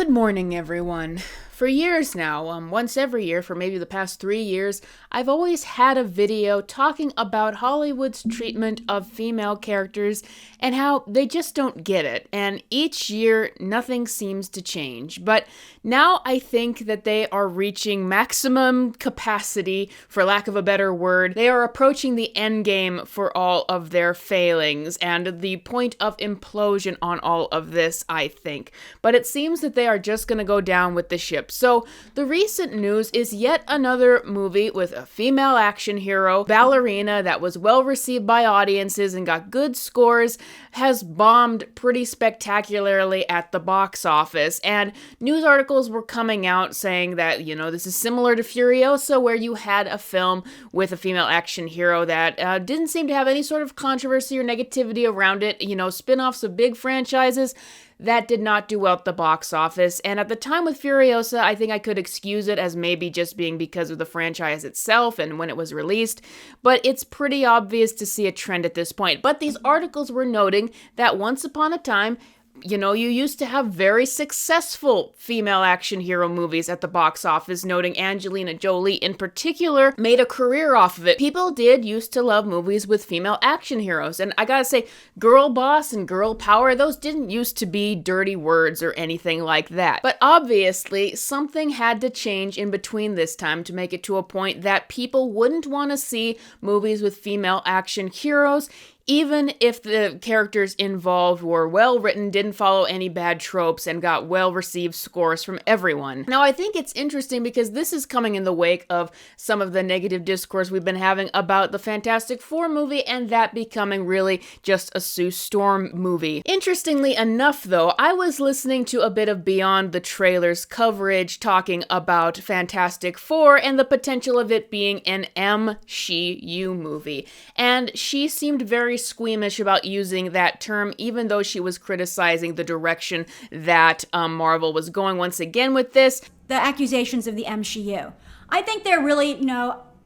Good morning, everyone. For years now, once every year for maybe the past 3 years, I've always had a video talking about Hollywood's treatment of female characters and how they just don't get it. And each year, nothing seems to change. But now I think that they are reaching maximum capacity, for lack of a better word. They are approaching the end game for all of their failings and the point of implosion on all of this, I think. But it seems that they are just going to go down with the ship. So the recent news is yet another movie with a female action hero, Ballerina, that was well received by audiences and got good scores, has bombed pretty spectacularly at the box office. And news articles were coming out saying that, this is similar to Furiosa, where you had a film with a female action hero that didn't seem to have any sort of controversy or negativity around it. Spin-offs of big franchises that did not do well at the box office. And at the time with Furiosa, I think I could excuse it as maybe just being because of the franchise itself and when it was released. But it's pretty obvious to see a trend at this point. But these articles were noting that once upon a time, you used to have very successful female action hero movies at the box office, noting Angelina Jolie in particular made a career off of it. People did used to love movies with female action heroes. And I gotta say, girl boss and girl power, those didn't used to be dirty words or anything like that. But obviously, something had to change in between this time to make it to a point that people wouldn't want to see movies with female action heroes, even if the characters involved were well written, didn't follow any bad tropes, and got well received scores from everyone. Now, I think it's interesting because this is coming in the wake of some of the negative discourse we've been having about the Fantastic Four movie and that becoming really just a Sue Storm movie. Interestingly enough, though, I was listening to a bit of Beyond the Trailers coverage talking about Fantastic Four and the potential of it being an MCU movie. And she seemed very squeamish about using that term, even though she was criticizing the direction that Marvel was going once again with this. The accusations of the MCU. I think they're really,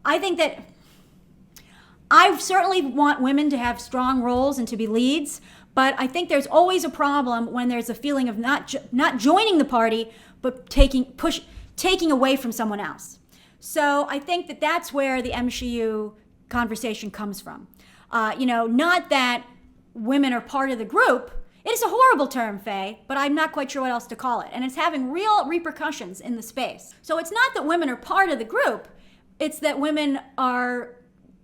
I think that I certainly want women to have strong roles and to be leads, but I think there's always a problem when there's a feeling of not joining the party, but taking away from someone else. So I think that that's where the MCU conversation comes from. Not that women are part of the group. It is a horrible term, Faye, but I'm not quite sure what else to call it. And it's having real repercussions in the space. So it's not that women are part of the group. It's that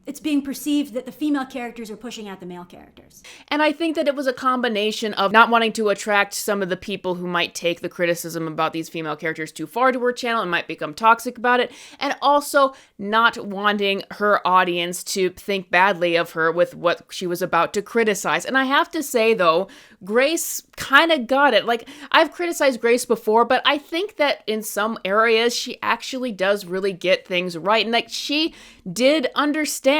it's being perceived that the female characters are pushing out the male characters. And I think that it was a combination of not wanting to attract some of the people who might take the criticism about these female characters too far to her channel and might become toxic about it, and also not wanting her audience to think badly of her with what she was about to criticize. And I have to say, though, Grace kind of got it. Like, I've criticized Grace before, but I think that in some areas she actually does really get things right. And she did understand,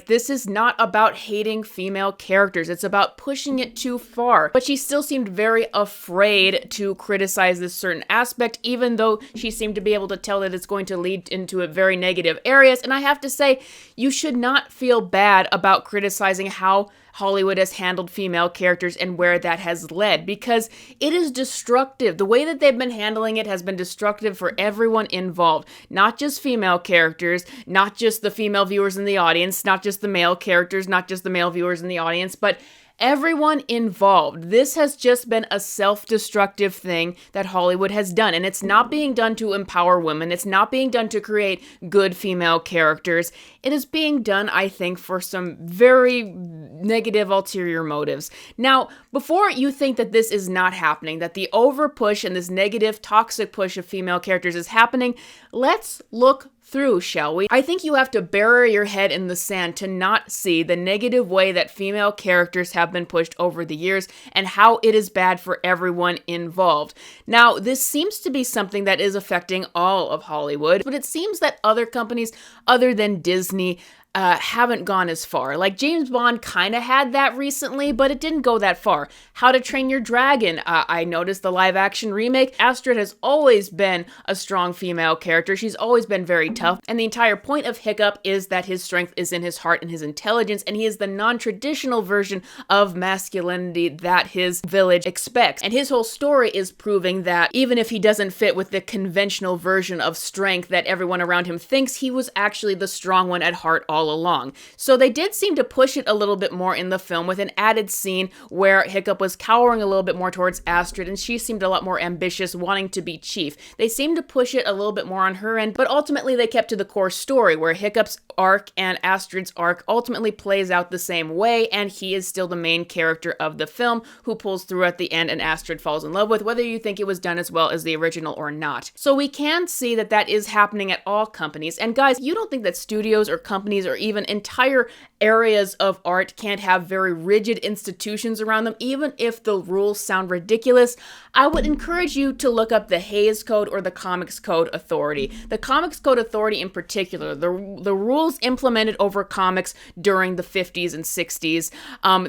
this is not about hating female characters. It's about pushing it too far. But she still seemed very afraid to criticize this certain aspect, even though she seemed to be able to tell that it's going to lead into a very negative areas. And I have to say, you should not feel bad about criticizing how Hollywood has handled female characters and where that has led, because it is destructive. The way that they've been handling it has been destructive for everyone involved, not just female characters, not just the female viewers in the audience, not just the male characters, not just the male viewers in the audience, but everyone involved. This has just been a self-destructive thing that Hollywood has done, and it's not being done to empower women. It's not being done to create good female characters. It is being done, I think, for some very negative ulterior motives. Now, before you think that this is not happening, that the over push and this negative, toxic push of female characters is happening, let's look through, shall we? I think you have to bury your head in the sand to not see the negative way that female characters have been pushed over the years and how it is bad for everyone involved. Now, this seems to be something that is affecting all of Hollywood, but it seems that other companies other than Disney haven't gone as far. Like James Bond kind of had that recently, but it didn't go that far. How to Train Your Dragon, I noticed the live action remake. Astrid has always been a strong female character. She's always been very tough. And the entire point of Hiccup is that his strength is in his heart and his intelligence, and he is the non-traditional version of masculinity that his village expects. And his whole story is proving that even if he doesn't fit with the conventional version of strength that everyone around him thinks, he was actually the strong one at heart all along. So they did seem to push it a little bit more in the film with an added scene where Hiccup was cowering a little bit more towards Astrid, and she seemed a lot more ambitious, wanting to be chief. They seemed to push it a little bit more on her end, but ultimately they kept to the core story where Hiccup's arc and Astrid's arc ultimately plays out the same way, and he is still the main character of the film who pulls through at the end and Astrid falls in love with, whether you think it was done as well as the original or not. So we can see that that is happening at all companies. And guys, you don't think that studios or companies or even entire areas of art can't have very rigid institutions around them, even if the rules sound ridiculous? I would encourage you to look up the Hays Code or the Comics Code Authority. The Comics Code Authority in particular, the rules implemented over comics during the 50s and 60s,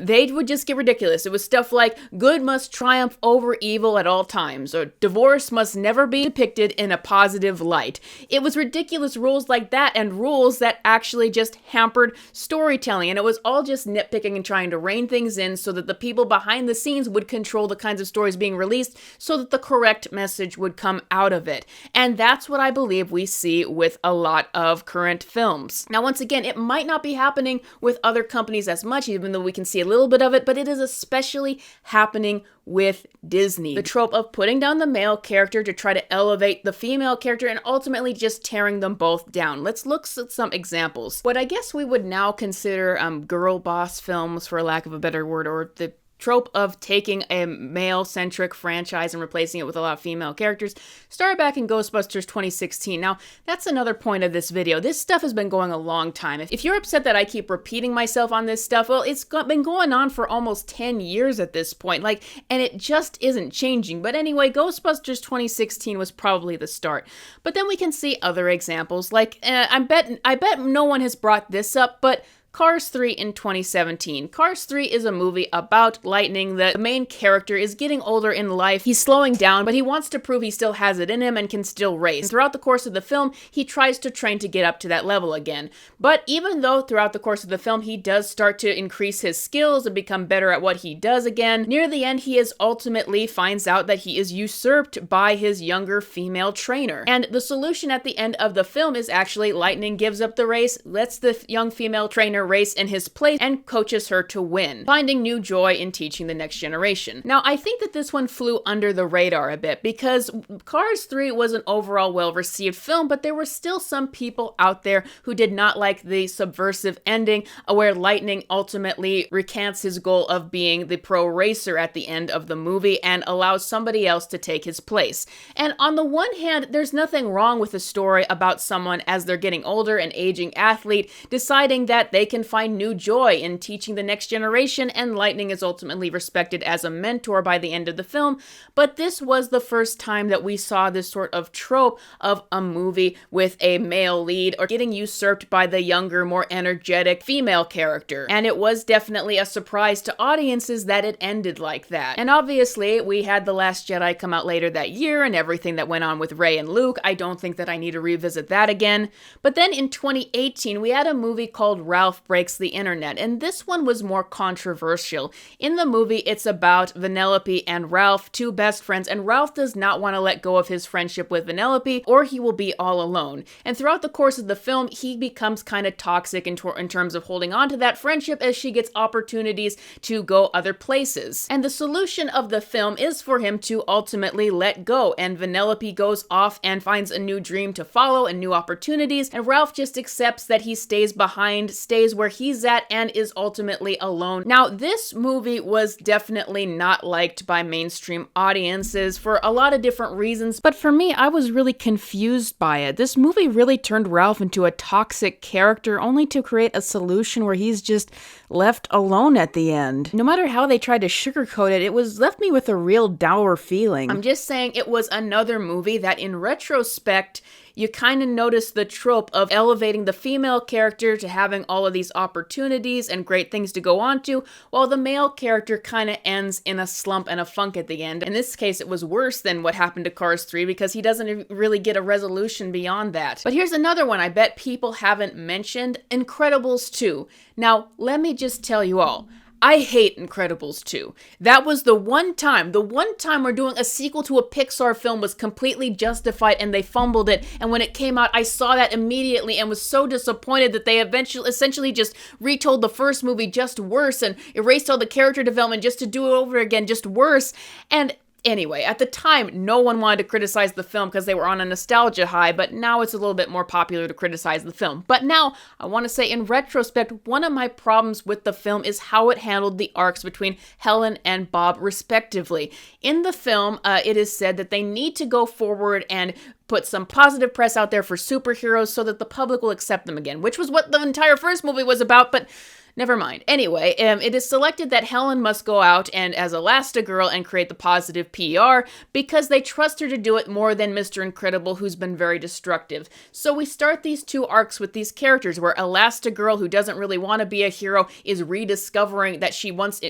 they would just get ridiculous. It was stuff like good must triumph over evil at all times, or divorce must never be depicted in a positive light. It was ridiculous rules like that, and rules that actually just hampered storytelling, and it was all just nitpicking and trying to rein things in so that the people behind the scenes would control the kinds of stories being released so that the correct message would come out of it. And that's what I believe we see with a lot of current films. Now, once again, it might not be happening with other companies as much, even though we can see a little bit of it, but it is especially happening with Disney. The trope of putting down the male character to try to elevate the female character and ultimately just tearing them both down. Let's look at some examples. What I guess we would now consider girl boss films, for lack of a better word, or the trope of taking a male-centric franchise and replacing it with a lot of female characters started back in Ghostbusters 2016. Now, that's another point of this video. This stuff has been going a long time. If you're upset that I keep repeating myself on this stuff, well, it's been going on for almost 10 years at this point, and it just isn't changing. But anyway, Ghostbusters 2016 was probably the start. But then we can see other examples, I bet no one has brought this up, but Cars 3 in 2017. Cars 3 is a movie about Lightning. The main character is getting older in life. He's slowing down, but he wants to prove he still has it in him and can still race. And throughout the course of the film, he tries to train to get up to that level again. But even though throughout the course of the film, he does start to increase his skills and become better at what he does again, near the end, he ultimately finds out that he is usurped by his younger female trainer. And the solution at the end of the film is actually Lightning gives up the race, lets the young female trainer race in his place, and coaches her to win, finding new joy in teaching the next generation. Now, I think that this one flew under the radar a bit because Cars 3 was an overall well-received film, but there were still some people out there who did not like the subversive ending where Lightning ultimately recants his goal of being the pro racer at the end of the movie and allows somebody else to take his place. And on the one hand, there's nothing wrong with a story about someone as they're getting older, an aging athlete, deciding that they can find new joy in teaching the next generation, and Lightning is ultimately respected as a mentor by the end of the film. But this was the first time that we saw this sort of trope of a movie with a male lead or getting usurped by the younger, more energetic female character. And it was definitely a surprise to audiences that it ended like that. And obviously, we had The Last Jedi come out later that year and everything that went on with Rey and Luke. I don't think that I need to revisit that again. But then in 2018, we had a movie called Ralph Breaks the Internet, and this one was more controversial. In the movie, it's about Vanellope and Ralph, two best friends, and Ralph does not want to let go of his friendship with Vanellope, or he will be all alone. And throughout the course of the film, he becomes kind of toxic in terms of holding on to that friendship as she gets opportunities to go other places. And the solution of the film is for him to ultimately let go, and Vanellope goes off and finds a new dream to follow and new opportunities, and Ralph just accepts that he stays behind, stays where he's at, and is ultimately alone. Now, this movie was definitely not liked by mainstream audiences for a lot of different reasons, but for me, I was really confused by it. This movie really turned Ralph into a toxic character, only to create a solution where he's just left alone at the end. No matter how they tried to sugarcoat it, it was left me with a real dour feeling. I'm just saying it was another movie that in retrospect you kind of notice the trope of elevating the female character to having all of these opportunities and great things to go on to, while the male character kind of ends in a slump and a funk at the end. In this case, it was worse than what happened to Cars 3 because he doesn't really get a resolution beyond that. But here's another one I bet people haven't mentioned, Incredibles 2. Now, let me just tell you all, I hate Incredibles 2. That was the one time we're doing a sequel to a Pixar film was completely justified and they fumbled it. And when it came out, I saw that immediately and was so disappointed that they essentially just retold the first movie just worse and erased all the character development just to do it over again, just worse. And anyway, at the time, no one wanted to criticize the film because they were on a nostalgia high, but now it's a little bit more popular to criticize the film. But now, I want to say in retrospect, one of my problems with the film is how it handled the arcs between Helen and Bob, respectively. In the film, it is said that they need to go forward and put some positive press out there for superheroes so that the public will accept them again, which was what the entire first movie was about, but never mind. Anyway, it is selected that Helen must go out and as Elastigirl and create the positive PR because they trust her to do it more than Mr. Incredible, who's been very destructive. So we start these two arcs with these characters where Elastigirl, who doesn't really want to be a hero, is rediscovering that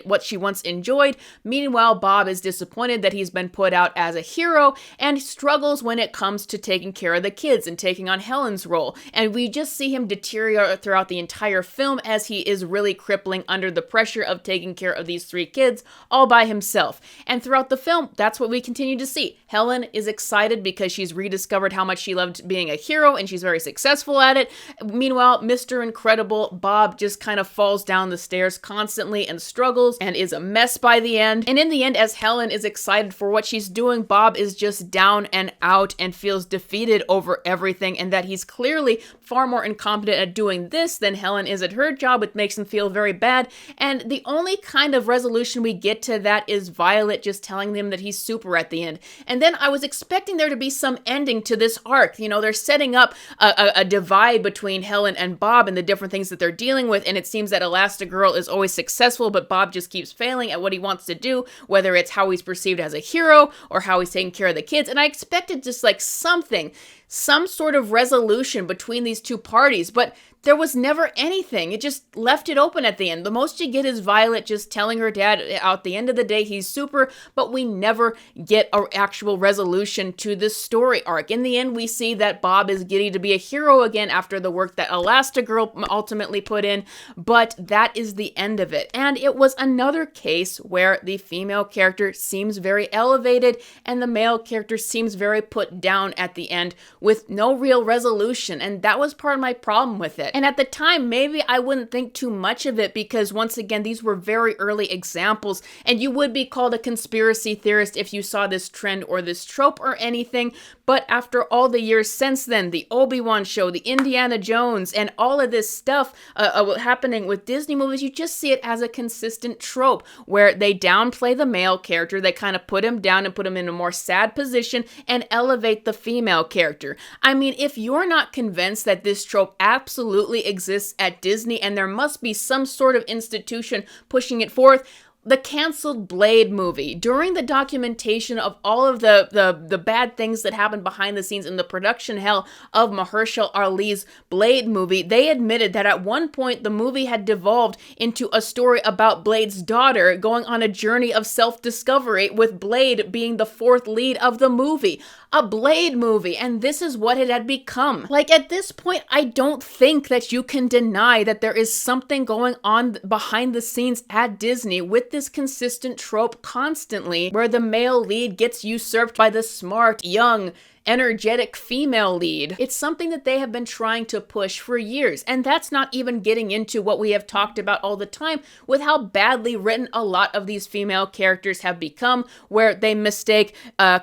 what she once enjoyed. Meanwhile, Bob is disappointed that he's been put out as a hero and struggles when it comes to taking care of the kids and taking on Helen's role. And we just see him deteriorate throughout the entire film as he is really crippling under the pressure of taking care of these three kids all by himself. And throughout the film, that's what we continue to see. Helen is excited because she's rediscovered how much she loved being a hero and she's very successful at it. Meanwhile, Mr. Incredible, Bob, just kind of falls down the stairs constantly and struggles and is a mess by the end. And in the end, as Helen is excited for what she's doing, Bob is just down and out and feels defeated over everything, and that he's clearly far more incompetent at doing this than Helen is at her job, which makes him feel very bad. And the only kind of resolution we get to that is Violet just telling him that he's super at the end. And then I was expecting there to be some ending to this arc. You know, they're setting up a divide between Helen and Bob and the different things that they're dealing with, and it seems that Elastigirl is always successful, but Bob just keeps failing at what he wants to do, whether it's how he's perceived as a hero or how he's taking care of the kids. And I expected just like some sort of resolution between these two parties, but there was never anything. It just left it open at the end. The most you get is Violet just telling her dad at the end of the day he's super, but we never get an actual resolution to this story arc. In the end, we see that Bob is getting to be a hero again after the work that Elastigirl ultimately put in, but that is the end of it. And it was another case where the female character seems very elevated and the male character seems very put down at the end with no real resolution, and that was part of my problem with it. And at the time, maybe I wouldn't think too much of it because, once again, these were very early examples, and you would be called a conspiracy theorist if you saw this trend or this trope or anything. But after all the years since then, the Obi-Wan show, the Indiana Jones, and all of this stuff happening with Disney movies, you just see it as a consistent trope where they downplay the male character, they kind of put him down and put him in a more sad position and elevate the female character. I mean, if you're not convinced that this trope absolutely exists at Disney and there must be some sort of institution pushing it forth, the canceled Blade movie, during the documentation of all of the bad things that happened behind the scenes in the production hell of Mahershala Ali's Blade movie, they admitted that at one point the movie had devolved into a story about Blade's daughter going on a journey of self-discovery, with Blade being the fourth lead of the movie. A Blade movie, and this is what it had become. Like, at this point, I don't think that you can deny that there is something going on behind the scenes at Disney with this consistent trope constantly, where the male lead gets usurped by the smart, young, energetic female lead. It's something that they have been trying to push for years, and that's not even getting into what we have talked about all the time with how badly written a lot of these female characters have become, where they mistake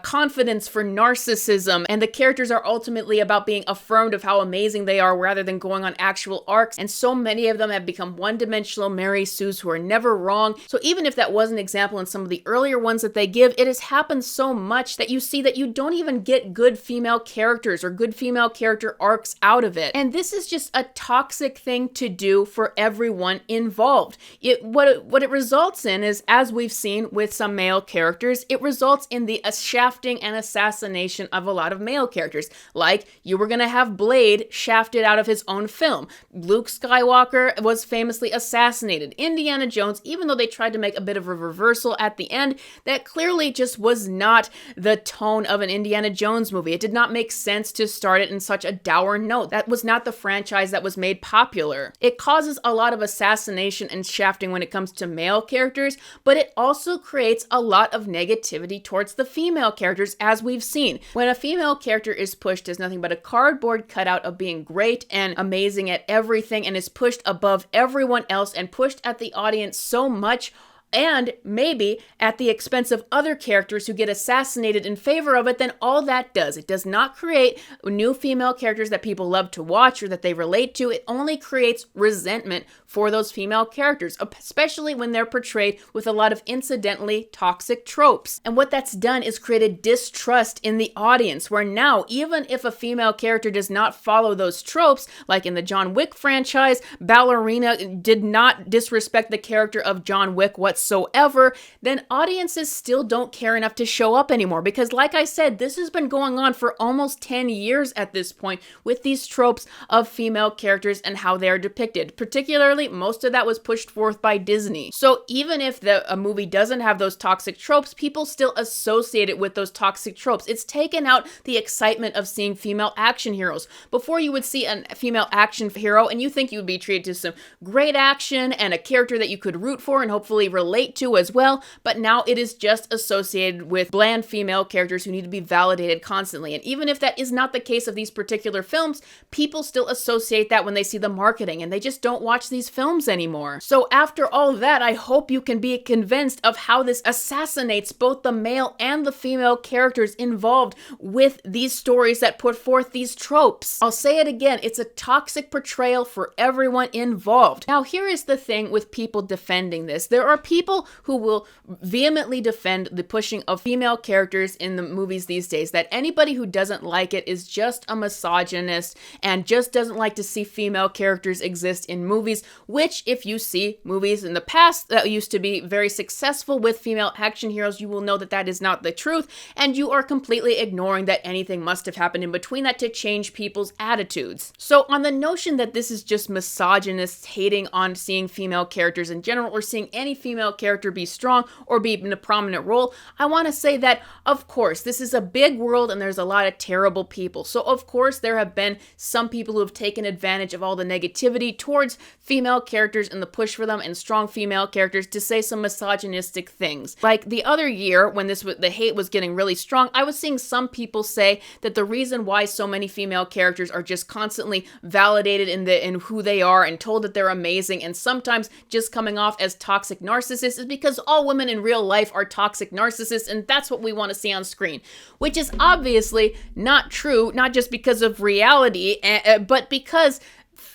confidence for narcissism, and the characters are ultimately about being affirmed of how amazing they are rather than going on actual arcs, and so many of them have become one-dimensional Mary Sues who are never wrong. So even if that was an example in some of the earlier ones that they give, it has happened so much that you see that you don't even get good good female characters or good female character arcs out of it. And this is just a toxic thing to do for everyone involved. What it results in is, as we've seen with some male characters, it results in the shafting and assassination of a lot of male characters. Like, you were gonna have Blade shafted out of his own film. Luke Skywalker was famously assassinated. Indiana Jones, even though they tried to make a bit of a reversal at the end, that clearly just was not the tone of an Indiana Jones movie. It did not make sense to start it in such a dour note. That was not the franchise that was made popular. It causes a lot of assassination and shafting when it comes to male characters, but it also creates a lot of negativity towards the female characters, as we've seen. When a female character is pushed as nothing but a cardboard cutout of being great and amazing at everything and is pushed above everyone else and pushed at the audience so much, and maybe at the expense of other characters who get assassinated in favor of it, then all that does, it does not create new female characters that people love to watch or that they relate to. It only creates resentment for those female characters, especially when they're portrayed with a lot of incidentally toxic tropes. And what that's done is created distrust in the audience, where now, even if a female character does not follow those tropes, like in the John Wick franchise, Ballerina did not disrespect the character of John Wick whatsoever, then audiences still don't care enough to show up anymore. Because like I said, this has been going on for almost 10 years at this point with these tropes of female characters and how they are depicted. Particularly, most of that was pushed forth by Disney. So even if a movie doesn't have those toxic tropes, people still associate it with those toxic tropes. It's taken out the excitement of seeing female action heroes. Before, you would see a female action hero and you think you would be treated to some great action and a character that you could root for and hopefully relate to as well, but now it is just associated with bland female characters who need to be validated constantly. And even if that is not the case of these particular films, people still associate that when they see the marketing, and they just don't watch these films anymore. So after all that, I hope you can be convinced of how this assassinates both the male and the female characters involved with these stories that put forth these tropes. I'll say it again, it's a toxic portrayal for everyone involved. Now, here is the thing with people defending this. There are people who will vehemently defend the pushing of female characters in the movies these days, that anybody who doesn't like it is just a misogynist and just doesn't like to see female characters exist in movies, which, if you see movies in the past that used to be very successful with female action heroes, you will know that that is not the truth, and you are completely ignoring that anything must have happened in between that to change people's attitudes. So on the notion that this is just misogynists hating on seeing female characters in general, or seeing any female character be strong or be in a prominent role, I want to say that, of course, this is a big world and there's a lot of terrible people. So of course there have been some people who have taken advantage of all the negativity towards female characters and the push for them and strong female characters to say some misogynistic things. Like the other year when the hate was getting really strong, I was seeing some people say that the reason why so many female characters are just constantly validated in who they are and told that they're amazing and sometimes just coming off as toxic narcissists is because all women in real life are toxic narcissists, and that's what we want to see on screen. Which is obviously not true, not just because of reality, but because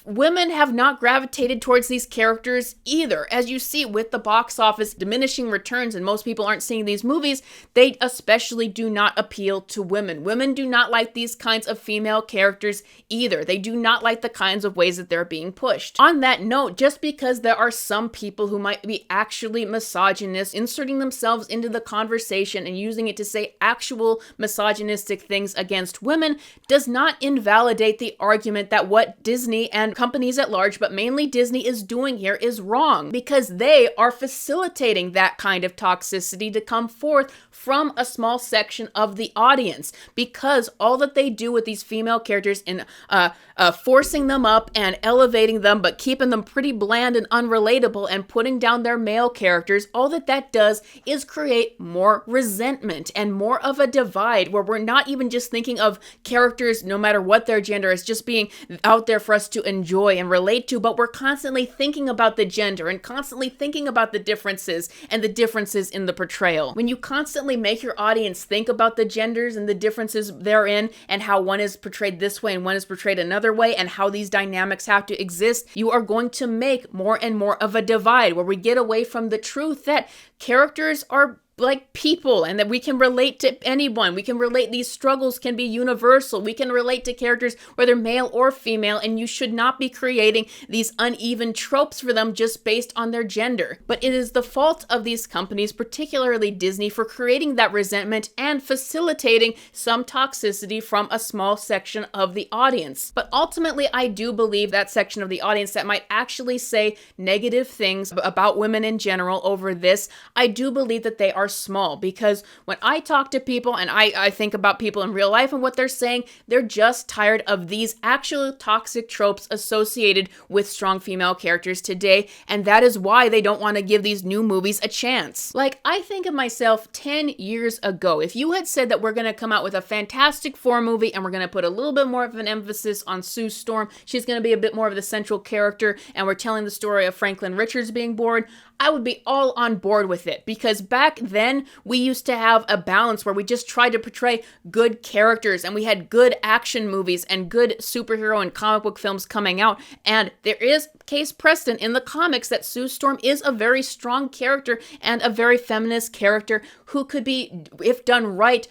women have not gravitated towards these characters either. As you see with the box office diminishing returns and most people aren't seeing these movies, they especially do not appeal to women. Women do not like these kinds of female characters either. They do not like the kinds of ways that they're being pushed. On that note, just because there are some people who might be actually misogynist, inserting themselves into the conversation and using it to say actual misogynistic things against women, does not invalidate the argument that what Disney and companies at large, but mainly Disney, is doing here is wrong, because they are facilitating that kind of toxicity to come forth from a small section of the audience, because all that they do with these female characters in forcing them up and elevating them, but keeping them pretty bland and unrelatable and putting down their male characters, all that does is create more resentment and more of a divide where we're not even just thinking of characters, no matter what their gender, as just being out there for us to enjoy and relate to, but we're constantly thinking about the gender and constantly thinking about the differences and the differences in the portrayal. When you constantly make your audience think about the genders and the differences therein and how one is portrayed this way and one is portrayed another way and how these dynamics have to exist, you are going to make more and more of a divide where we get away from the truth that characters are like people, and that we can relate to anyone. We can relate, these struggles can be universal. We can relate to characters, whether male or female, and you should not be creating these uneven tropes for them just based on their gender. But it is the fault of these companies, particularly Disney, for creating that resentment and facilitating some toxicity from a small section of the audience. But ultimately, I do believe that section of the audience that might actually say negative things about women in general over this, I do believe that they are small, because when I talk to people and I think about people in real life and what they're saying, they're just tired of these actual toxic tropes associated with strong female characters today, and that is why they don't want to give these new movies a chance. Like, I think of myself 10 years ago, if you had said that we're going to come out with a Fantastic Four movie and we're going to put a little bit more of an emphasis on Sue Storm, she's going to be a bit more of the central character, and we're telling the story of Franklin Richards being born, I would be all on board with it, because back then we used to have a balance where we just tried to portray good characters, and we had good action movies and good superhero and comic book films coming out, and there is case precedent in the comics that Sue Storm is a very strong character and a very feminist character who could be, if done right,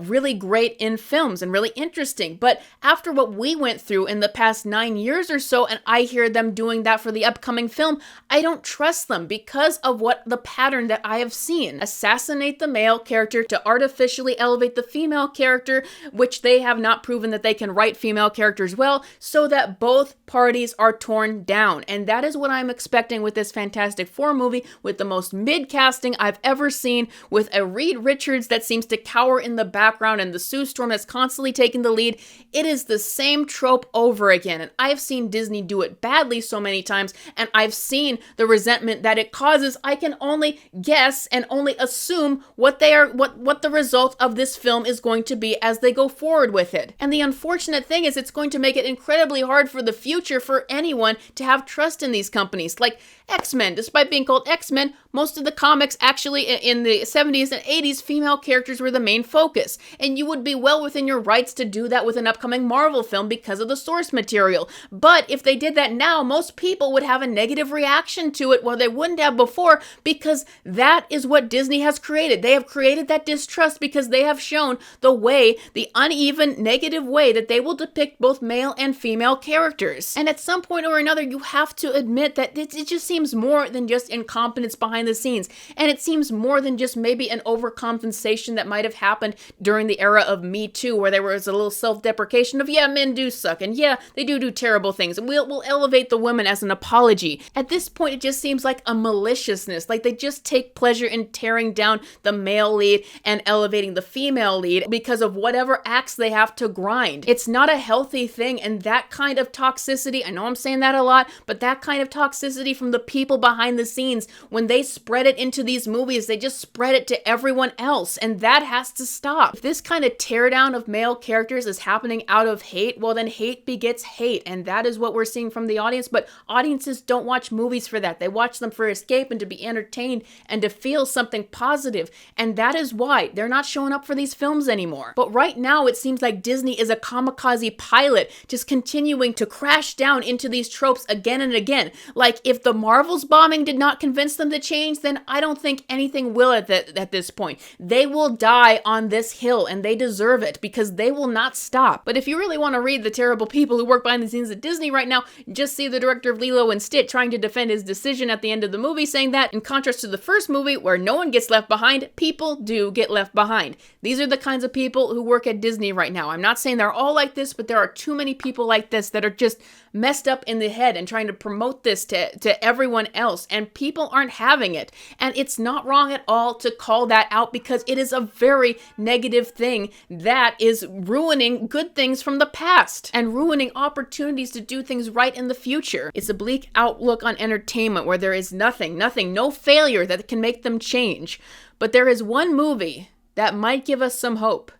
really great in films and really interesting. But after what we went through in the past 9 years or so, and I hear them doing that for the upcoming film, I don't trust them because of what the pattern that I have seen. Assassinate the male character to artificially elevate the female character, which they have not proven that they can write female characters well, so that both parties are torn down. And that is what I'm expecting with this Fantastic Four movie, with the most mid-casting I've ever seen, with a Reed Richards that seems to cower in the background and the Sue Storm that's constantly taking the lead. It is the same trope over again, and I've seen Disney do it badly so many times, and I've seen the resentment that it causes. I can only guess and only assume what the result of this film is going to be as they go forward with it. And the unfortunate thing is, it's going to make it incredibly hard for the future for anyone to have trust in these companies. Like X-Men, despite being called X-Men, most of the comics actually in the 70s and 80s, female characters were the main focus. And you would be well within your rights to do that with an upcoming Marvel film because of the source material. But if they did that now, most people would have a negative reaction to it, while they wouldn't have before, because that is what Disney has created. They have created that distrust because they have shown the uneven, negative way that they will depict both male and female characters. And at some point or another, you have to admit that it just seems more than just incompetence behind the scenes. And it seems more than just maybe an overcompensation that might have happened during the era of Me Too, where there was a little self-deprecation of, yeah, men do suck, and yeah, they do terrible things, and we'll elevate the women as an apology. At this point, it just seems like a maliciousness, like they just take pleasure in tearing down the male lead and elevating the female lead because of whatever axe they have to grind. It's not a healthy thing, and that kind of toxicity, I know I'm saying that a lot, but that kind of toxicity from the people behind the scenes, when they spread it into these movies, they just spread it to everyone else, and that has to stop. If this kind of teardown of male characters is happening out of hate, well then hate begets hate, and that is what we're seeing from the audience. But audiences don't watch movies for that. They watch them for escape and to be entertained and to feel something positive, and that is why they're not showing up for these films anymore. But right now it seems like Disney is a kamikaze pilot, just continuing to crash down into these tropes again and again. Like, if the Marvel's bombing did not convince them to change, then I don't think anything will at this point. They will die on this hill, and they deserve it, because they will not stop. But if you really want to read the terrible people who work behind the scenes at Disney right now, just see the director of Lilo and Stitch trying to defend his decision at the end of the movie, saying that, in contrast to the first movie, where no one gets left behind, people do get left behind. These are the kinds of people who work at Disney right now. I'm not saying they're all like this, but there are too many people like this that are just messed up in the head and trying to promote this to everyone else, and people aren't having it. And it's not wrong at all to call that out, because it is a very negative thing that is ruining good things from the past and ruining opportunities to do things right in the future. It's a bleak outlook on entertainment where there is nothing, no failure that can make them change. But there is one movie that might give us some hope.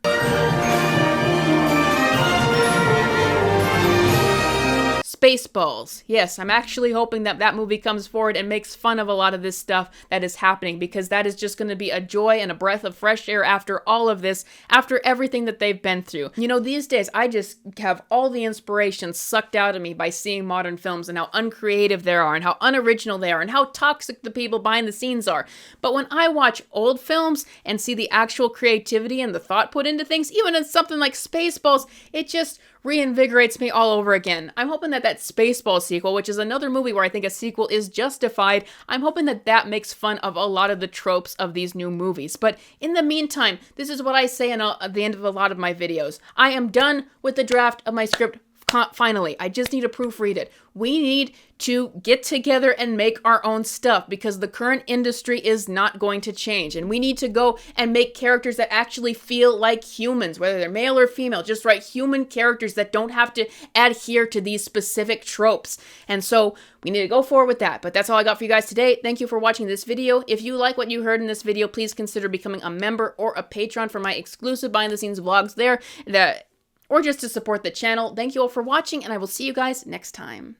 Spaceballs. Yes, I'm actually hoping that that movie comes forward and makes fun of a lot of this stuff that is happening, because that is just going to be a joy and a breath of fresh air after all of this, after everything that they've been through. You know, these days I just have all the inspiration sucked out of me by seeing modern films and how uncreative they are and how unoriginal they are and how toxic the people behind the scenes are. But when I watch old films and see the actual creativity and the thought put into things, even in something like Spaceballs, it just reinvigorates me all over again. I'm hoping that that Spaceballs sequel, which is another movie where I think a sequel is justified, I'm hoping that that makes fun of a lot of the tropes of these new movies. But in the meantime, this is what I say at the end of a lot of my videos. I am done with the draft of my script. Finally, I just need to proofread it. We need to get together and make our own stuff, because the current industry is not going to change. And we need to go and make characters that actually feel like humans, whether they're male or female. Just write human characters that don't have to adhere to these specific tropes. And so we need to go forward with that. But that's all I got for you guys today. Thank you for watching this video. If you like what you heard in this video, please consider becoming a member or a patron for my exclusive behind-the-scenes vlogs there, or just to support the channel. Thank you all for watching, and I will see you guys next time.